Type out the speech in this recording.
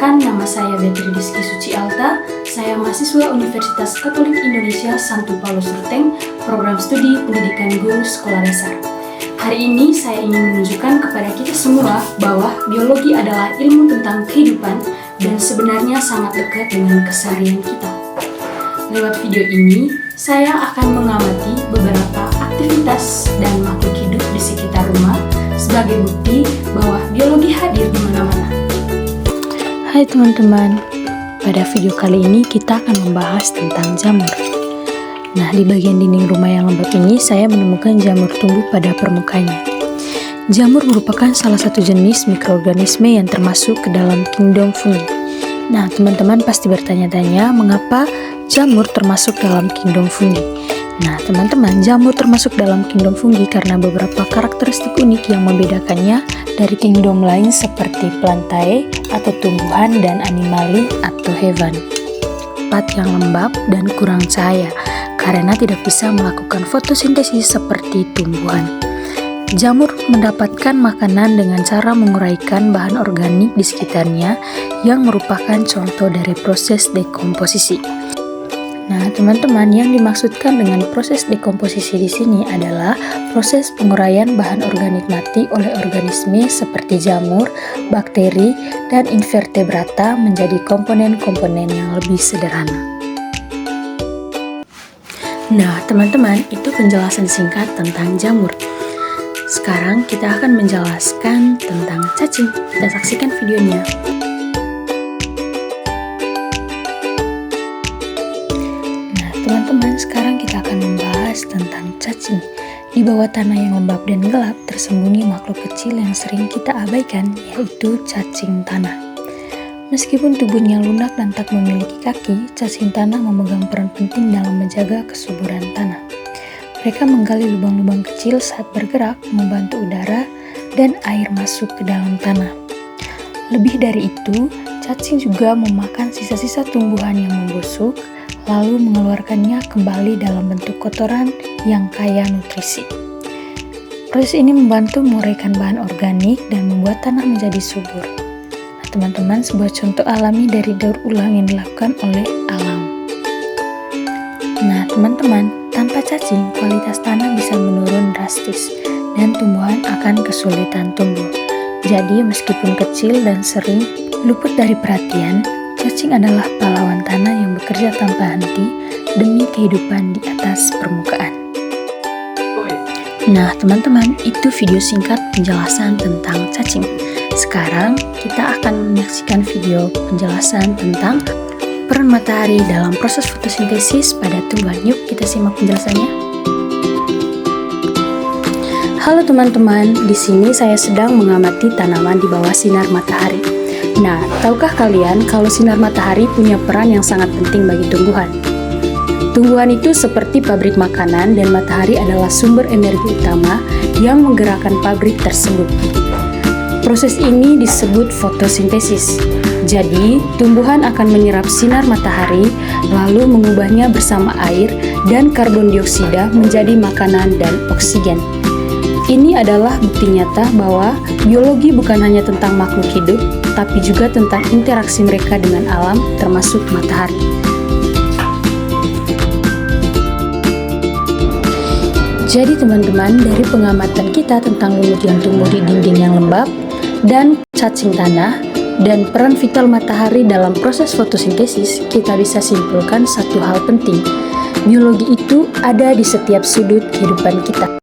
Perkenalkan, nama saya Beatrice Rizky Suci Alta. Saya mahasiswa Universitas Katolik Indonesia Santo Paulus Ruteng, program studi pendidikan guru sekolah dasar. Hari ini saya ingin menunjukkan kepada kita semua bahwa biologi adalah ilmu tentang kehidupan dan sebenarnya sangat dekat dengan keseharian kita. Lewat video ini, saya akan mengamati beberapa aktivitas dan makhluk hidup di sekitar rumah sebagai bukti bahwa biologi hadir di mana-mana. Hai teman-teman, pada video kali ini kita akan membahas tentang jamur. Nah, di bagian dinding rumah yang lembab ini saya menemukan jamur tumbuh pada permukaannya. Jamur merupakan salah satu jenis mikroorganisme yang termasuk ke dalam kingdom fungi. Nah, teman-teman pasti bertanya-tanya mengapa jamur termasuk dalam kingdom fungi. Nah, teman-teman, jamur termasuk dalam kingdom fungi karena beberapa karakteristik unik yang membedakannya dari kingdom lain seperti plantae atau tumbuhan dan animali atau hewan. Tempat yang lembab dan kurang cahaya karena tidak bisa melakukan fotosintesis seperti tumbuhan. Jamur mendapatkan makanan dengan cara menguraikan bahan organik di sekitarnya yang merupakan contoh dari proses dekomposisi. Nah, teman-teman, yang dimaksudkan dengan proses dekomposisi di sini adalah proses penguraian bahan organik mati oleh organisme seperti jamur, bakteri, dan invertebrata menjadi komponen-komponen yang lebih sederhana. Nah, teman-teman, itu penjelasan singkat tentang jamur. Sekarang kita akan menjelaskan tentang cacing dan saksikan videonya. Teman-teman, sekarang kita akan membahas tentang cacing. Di bawah tanah yang lembab dan gelap tersembunyi makhluk kecil yang sering kita abaikan, yaitu cacing tanah. Meskipun tubuhnya lunak dan tak memiliki kaki, cacing tanah memegang peran penting dalam menjaga kesuburan tanah. Mereka menggali lubang-lubang kecil saat bergerak, membantu udara dan air masuk ke dalam tanah. Lebih dari itu, cacing juga memakan sisa-sisa tumbuhan yang membusuk, lalu mengeluarkannya kembali dalam bentuk kotoran yang kaya nutrisi. Proses ini membantu menguraikan bahan organik dan membuat tanah menjadi subur. Nah, teman-teman, sebuah contoh alami dari daur ulang yang dilakukan oleh alam. Nah, teman-teman, tanpa cacing, kualitas tanah bisa menurun drastis dan tumbuhan akan kesulitan tumbuh. Jadi, meskipun kecil dan sering luput dari perhatian, cacing adalah pahlawan tanah yang bekerja tanpa henti demi kehidupan di atas permukaan. Nah, teman-teman, itu video singkat penjelasan tentang cacing. Sekarang kita akan menyaksikan video penjelasan tentang peran matahari dalam proses fotosintesis pada tumbuhan. Yuk kita simak penjelasannya. Halo teman-teman, di sini saya sedang mengamati tanaman di bawah sinar matahari. Nah, tahukah kalian kalau sinar matahari punya peran yang sangat penting bagi tumbuhan? Tumbuhan itu seperti pabrik makanan dan matahari adalah sumber energi utama yang menggerakkan pabrik tersebut. Proses ini disebut fotosintesis. Jadi, tumbuhan akan menyerap sinar matahari lalu mengubahnya bersama air dan karbon dioksida menjadi makanan dan oksigen. Ini adalah bukti nyata bahwa biologi bukan hanya tentang makhluk hidup, tapi juga tentang interaksi mereka dengan alam, termasuk matahari. Jadi teman-teman, dari pengamatan kita tentang lumut yang tumbuh di dinding yang lembab, dan cacing tanah, dan peran vital matahari dalam proses fotosintesis, kita bisa simpulkan satu hal penting. Biologi itu ada di setiap sudut kehidupan kita.